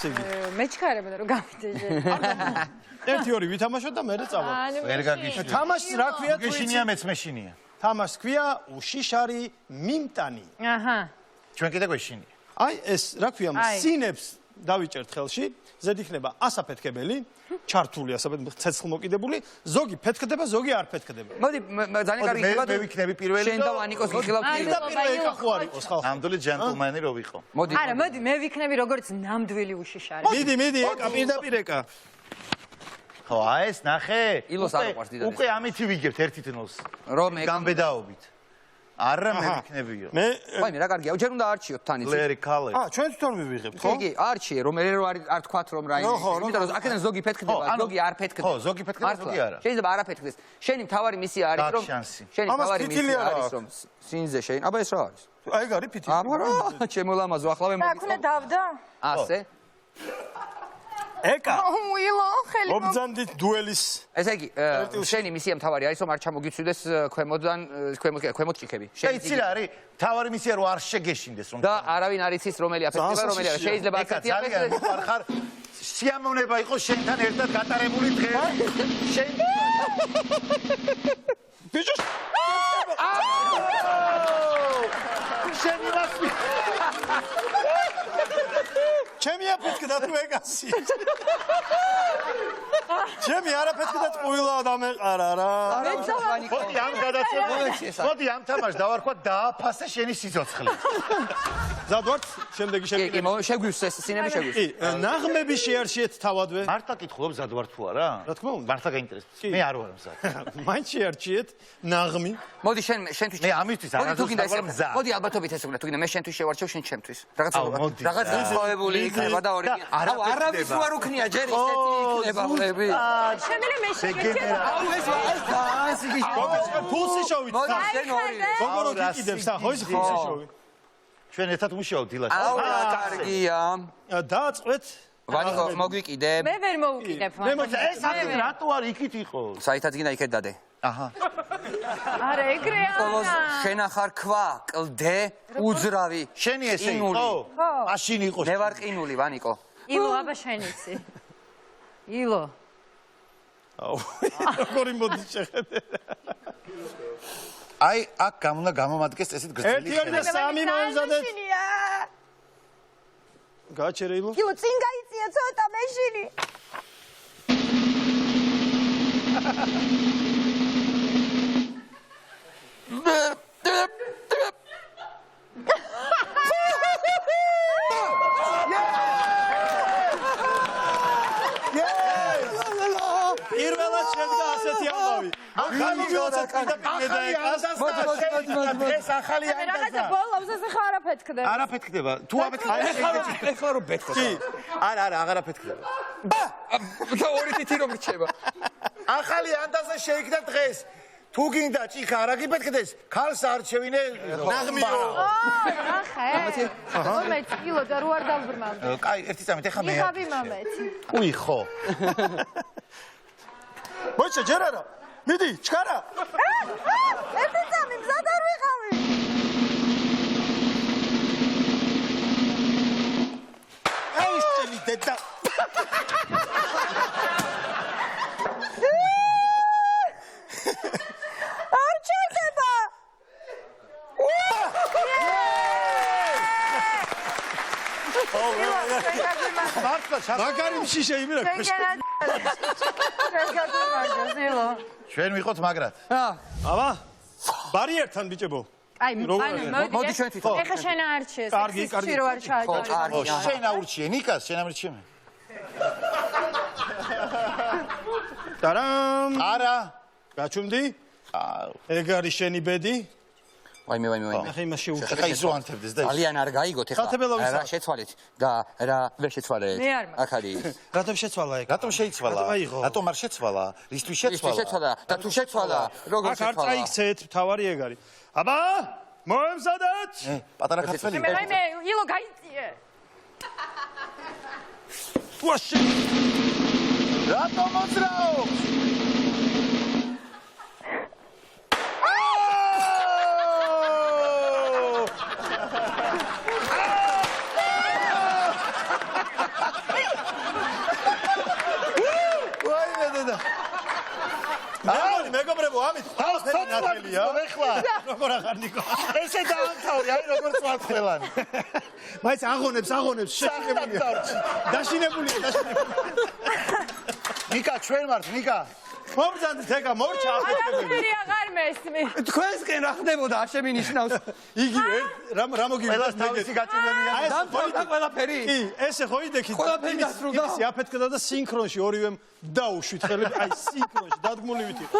იგი. მეჩქარებდა რომ გამიწეჟე. 1-2 ვითამაშოთ და მერე წავალ. ვერ გაგიშვი. თამაშს რა ქვია? გეშინია მეც მეშინია. თამაშს ქვია უშიშარი მიმტანი. აჰა. ჩვენ კიდე გვეშინია. აი ეს რა ქვია? სინებს დავიჭერთ ხელში. ზედ იქნება ასაფეთქებელი, ჩართული ასაფეთქებელი, ცეცხლმოკიდებული, ზოგი ფეთქდება, ზოგი არ ფეთქდება. მოდი ძალიან კარგი იქნება. მე ვიქნები პირველი. შენ და ვანიკოს გიხილავთ. პირდაპირ ეკახო არ იყოს ხალხი. ნამდვილი ჯენტლმენი რო ვიყო. მოდი. არა, მოდი, მე ვიქნები როგორც ნამდვილი უშიშარი. მიდი, ეკა, პირდაპირ ეკა. ხო, აი ეს ნახე. ილოს არ უყვარს დიდად. უკვე ამითი ვიგებთ ერთით ნოლს. რომ გამბედაობით. არა მე ვიქნებიო. მე ვაიმე რა კარგია, ჯერ უნდა არჩიოთ თან იცი. ლერი კალე. ჩვენ თვითონ მივიღებთ, ხო? კი, არჩიე, რომ მე რო არ თქვათ რომ რა იმის. იმიტომ რომ აქედან ზოგი ფეთქდება, ზოგი არ ფეთქდება. ხო, ზოგი ფეთქდება, ზოგი არა. შეიძლება არ აფეთქდეს. შენი მთავარი მისია არის რომ შენი მთავარი მისია არის რომ სინზე შენ. აბა ეს რა არის? აი ეგ არის ფითილი. აბა რა, ჩემოლამაზო ახლა მე და აქ უნდა დავდა? ასე. ეკა. ილო, ხელი მომ. ობძანდით დუელის. ესე იგი, შენი მისია მთავარი არის რომ არ ჩამოგიცვიდეს ქვემოთ ჭიქები. შენ იცი რა არის? მთავარი მისია რომ არ შეგეშინდეს რომ. და არავინ არ იცის რომელი აფეთქდება, რომელი არა. შეიძლება ასეთი აფეთქდეს. ხარ სიამოვნება იყოს შენთან ერთად გატარებული დღე. შენ ბიჭო შენი რასი ჩემი აფეთქდა თუ ეკასი ჩემი არ აფეთქდა ყვილა დამეყარა რა მოდი ამ გადაცემას მოდი ამ თამაშს დავარქვა დააფასე შენი სიცოცხლე ზად ვართ შემდეგი კი შეგვივს ეს სინები შეგვივს კი ნაღმები შეარჩიეთ თავადვე მართლა კითხულობ ზად ვარ თუ არა რა თქმა უნდა მართლა გაინტერესებს მე არ ვარ მზად მაინც შეარჩიეთ ნაღმი მოდი შენთვის მე ამისთვის არ ვარ მზად მოდი ალბათობით ეს უნდა თუ გინდა მე შენთვის შევარჩევ შენ ჩემთვის რაღაც განსხვავებული იქნება და არავის უარ უქნია ჯერ ისეთი იქნება ვლები შემიძლია მე შეგეჭერა აუ ეს ფულსი შოვით შენ ორი როგორ გიკიდებს ხო ის ფულსი შოვი ჩვენ ერთად მუშაობთ დილას აუ რა კარგია დააწყვეთ ვანიკო მოგვიკიდებ მე ვერ მოვუკიდებ ეს აქ რატო არ იქით იყო საითაც გინდა იქეთ დადე აჰა არა ეგრე არა შენ ახარ ქვა კლდე უძრავი შენი ესე იყო მაშინ იყო მე ვარ ყინული ვანიკო ილო აბა შენ იცი ილო აუ როგორი მოდი შეხედე აი აქ უნდა გამომადგეს ესეთ გრძელი ხელი 1 და 3 მოემზადეთ გაჩერე ილო ილო წინ გაიწია ცოტა მეშინი პირველად შედგა ასეთი ამბავი. ეს ახალი ანდაზა. რაღაცა ბოლოს ეს ხარ არაფეთქდება. არაფეთქდება. თუ აფეთქდება, ეხლა რომ ბეთქოს. არა, აღარ აფეთქდება. და ორი თითი რომ რჩება. ახალი ანდაზა შეიქმნა დღეს. თუ გინდა ჭიქა არ აგიფეთქდეს, ქალს არჩევინე ნაღმიო. ახე. მომეც კილო და რო არ დავბრმავდი. კაი, ერთი წამით ეხა მე. იხავი მომეც. უი ხო. მოიცა ჯერ არა. მიდი, ჩქარა. ერთი წამი მზად არ ვიყავი. აი შენი დედა. არ ჩადება. მაგარი მშიშე იმერა ქვეშ. ჩვენ ვიყოთ მაგრად. აბა ბარიერთან ბიჭებო. აი მოდი ჩვენ თვითონ. ეხა შენ არჩიე. კარგი, კარგი. რო არ ჩააჭარ. შენ აურჩიე ნიკას, შენ ამერჩიე მე. ტარამ. არა. გაჩუმდი? ეგ არის შენი ბედი? ვაიმე. ახლა იმას შეუშვი. ხა ისო ანთებდეს და ძალიან არ გაიგოთ ეხლა. რა შეცვალეთ და რა ვერ შეცვალეთ. აქ არის. რატომ შეცვალა ეგ? რატომ შეიცვალა? რატომ არ შეცვალა? ისთვის შეცვალა? და თუ შეცვალა, როგორ შეცვალა? აქ არ წაიქცეთ, თავარი ეგ არის. აბა, მოემზადეთ. პატარა ქართველი. მე ილო გაიწიე. ვაში. რატომ მოძრაო? ამით ყველაფერი ნათელია. ეხლა როგორ აღარ ნიკო? ესე დაამთავრე, აი როგორც ვარ ყველანი. მაინც აღონებს შეშინებულია. დაშინებულია. ნიკა ჩვენ ვართ, ნიკა. მომბრძანდით ეგა მორჩა აფეთქებელი. არაფერი აღარ მესმის. თქვენსკენ რა ხდებოდა აშემინიშნავს? იგივე რა მოგივიდა ყველას თავისი გაჭირვებია. დამთავრდა ყველაფერი? კი, ესე ხო იდექით. ყველაფერი დასრულდა? იმისი აფეთქდა და სინქრონში ორივემ დაუშვით ხელები, აი სინქრონში დადგმული ვით იყო.